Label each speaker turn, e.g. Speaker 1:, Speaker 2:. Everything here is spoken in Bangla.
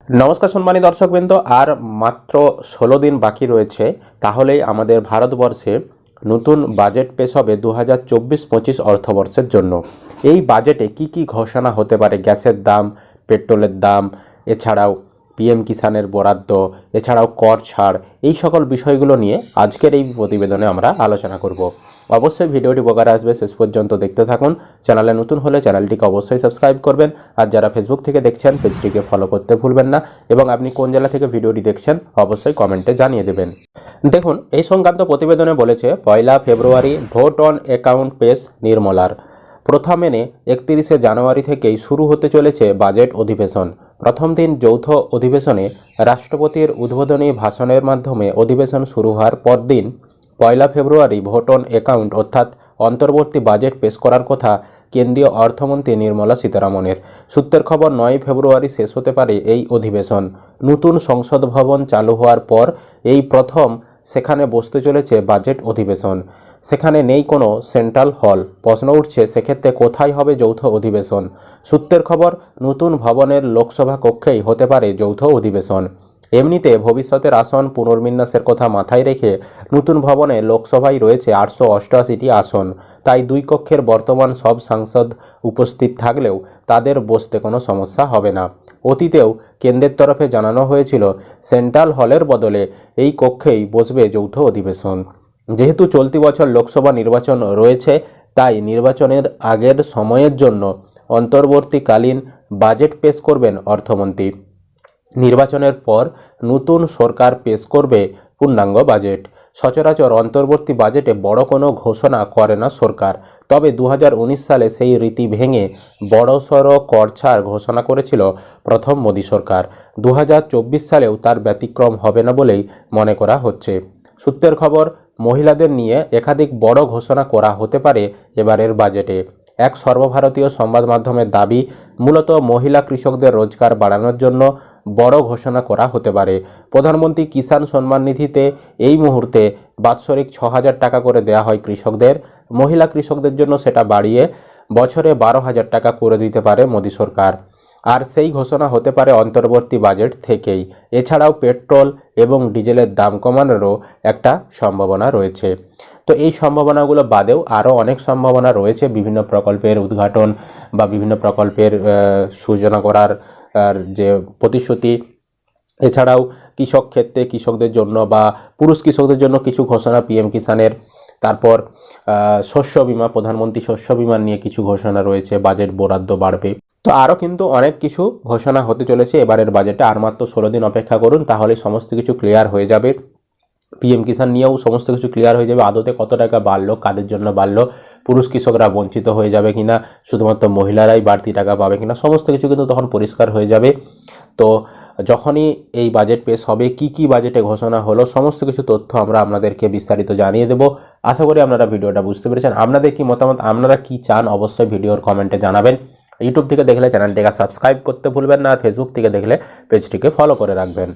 Speaker 1: নমস্কার সম্মানী দর্শকবৃন্দ, আর মাত্র 16 দিন বাকি রয়েছে, তাহলেই আমাদের ভারতবর্ষে নতুন বাজেট পেশ হবে 2024-25 অর্থবর্ষের জন্য। এই বাজেটে কি কি ঘোষণা হতে পারে? গ্যাসের দাম, পেট্রোলের দাম, এছাড়াও পিএম কিষানের বরাদ্দ, এছাড়াও কর ছাড়, এই সকল বিষয়গুলো নিয়ে আজকের এই প্রতিবেদনে আমরা আলোচনা করব। অবশ্যই ভিডিওটি উপকারে আসবে, শেষ পর্যন্ত দেখতে থাকুন। চ্যানেলে নতুন হলে চ্যানেলটিকে অবশ্যই সাবস্ক্রাইব করবেন, আর যারা ফেসবুক থেকে দেখছেন পেজটিকে ফলো করতে ভুলবেন না, এবং আপনি কোন জেলা থেকে ভিডিওটি দেখছেন অবশ্যই কমেন্টে জানিয়ে দেবেন। দেখুন, এই সংক্রান্ত প্রতিবেদনে বলেছে 1 ফেব্রুয়ারি ভোট অন অ্যাকাউন্ট পেশ নির্মলার। প্রথমে 31 জানুয়ারি থেকেই শুরু হতে চলেছে বাজেট অধিবেশন। প্রথম দিন যৌথ অধিবেশনে রাষ্ট্রপতির উদ্বোধনী ভাষণের মাধ্যমে অধিবেশন শুরু হওয়ার পরদিন 1 ফেব্রুয়ারি ভোট অন অ্যাকাউন্ট অর্থাৎ অন্তর্বর্তী বাজেট পেশ করার কথা কেন্দ্রীয় অর্থমন্ত্রী নির্মলা সীতারামনের। সূত্রের খবর 9 ফেব্রুয়ারি শেষ হতে পারে এই অধিবেশন। নতুন সংসদ ভবন চালু হওয়ার পর এই প্রথম সেখানে বসতে চলেছে বাজেট অধিবেশন। সেখানে নেই কোনো সেন্ট্রাল হল। প্রশ্ন উঠছে, সেক্ষেত্রে কোথায় হবে যৌথ অধিবেশন? সূত্রের খবর, নতুন ভবনের লোকসভা কক্ষেই হতে পারে যৌথ অধিবেশন। এমনিতে ভবিষ্যতের আসন পুনর্বিন্যাসের কথা মাথায় রেখে নতুন ভবনে লোকসভায় রয়েছে 888টি আসন, তাই দুই কক্ষের বর্তমান সব সাংসদ উপস্থিত থাকলেও তাদের বসতে কোনো সমস্যা হবে না। অতীতেও কেন্দ্রের তরফে জানানো হয়েছিল সেন্ট্রাল হলের বদলে এই কক্ষেই বসবে যৌথ অধিবেশন। যেহেতু চলতি বছর লোকসভা নির্বাচন রয়েছে, তাই নির্বাচনের আগের সময়ের জন্য অন্তর্বর্তীকালীন বাজেট পেশ করবেন অর্থমন্ত্রী। নির্বাচনের পর নতুন সরকার পেশ করবে পূর্ণাঙ্গ বাজেট। সচরাচর অন্তর্বর্তী বাজেটে বড় কোনো ঘোষণা করে না সরকার, তবে 2019 সালে সেই রীতি ভেঙে বড়সড় কর ছাড় ঘোষণা করেছিল প্রথম মোদী সরকার। 2024 সালেও তার ব্যতিক্রম হবে না বলেই মনে করা হচ্ছে। সূত্রের খবর, মহিলাদের নিয়ে একাধিক বড় ঘোষণা করা হতে পারে এবারের বাজেটে। এক সর্বভারতীয় সংবাদ মাধ্যমের দাবি, মূলত মহিলা কৃষকদের রোজগার বাড়ানোর জন্য বড় ঘোষণা করা হতে পারে। প্রধানমন্ত্রী কিষাণ সম্মান নিধিতে এই মুহূর্তে বাৎসরিক 6,000 টাকা করে দেওয়া হয় কৃষকদের। মহিলা কৃষকদের জন্য সেটা বাড়িয়ে বছরে 12,000 টাকা করে দিতে পারে মোদী সরকার, আর সেই ঘোষণা হতে পারে অন্তর্বর্তী বাজেট থেকেই। এছাড়াও পেট্রোল এবং ডিজেলের দাম কমানোরও একটা সম্ভাবনা রয়েছে। তো এই সম্ভাবনাগুলো বাদেও আরও অনেক সম্ভাবনা রয়েছে, বিভিন্ন প্রকল্পের উদ্ঘাটন বা বিভিন্ন প্রকল্পের সূচনা করার যে প্রতিশ্রুতি, এছাড়াও কৃষক ক্ষেত্রে কৃষকদের জন্য বা পুরুষ কৃষকদের জন্য কিছু ঘোষণা পিএম কিষানের, তারপর শস্য বিমা, প্রধানমন্ত্রী শস্য বিমা নিয়ে কিছু ঘোষণা রয়েছে, বাজেট বরাদ্দ বাড়বে। তো আরও কিন্তু অনেক কিছু ঘোষণা হতে চলেছে এবারের বাজেটে। আর মাত্র 16 দিন অপেক্ষা করুন, তাহলে সমস্ত কিছু ক্লিয়ার হয়ে যাবে। পিএম কিষাণ নিয়েও সমস্ত কিছু ক্লিয়ার হয়ে যাবে। আদতে কত টাকা বাড়লো, কাদের জন্য বাড়লো, পুরুষ কৃষকরা বঞ্চিত হয়ে যাবে কিনা, শুধুমাত্র মহিলারাই বাড়তি টাকা পাবে কিনা, সমস্ত কিছু কিন্তু তখন পরিষ্কার হয়ে যাবে। তো যখনই এই বাজেট পেশ হবে, কি কি বাজেটে ঘোষণা হলো, সমস্ত কিছু তথ্য আমরা আপনাদেরকে বিস্তারিত জানিয়ে দেব। আশা করি আপনারা ভিডিওটা বুঝতে পেরেছেন। আপনাদের কি মতামত, আপনারা কি চান, অবশ্যই ভিডিওর কমেন্টে জানাবেন। ইউটিউব থেকে দেখলে চ্যানেলটিকে সাবস্ক্রাইব করতে ভুলবেন না, আর ফেসবুক থেকে দেখলে পেজটিকে ফলো করে রাখবেন।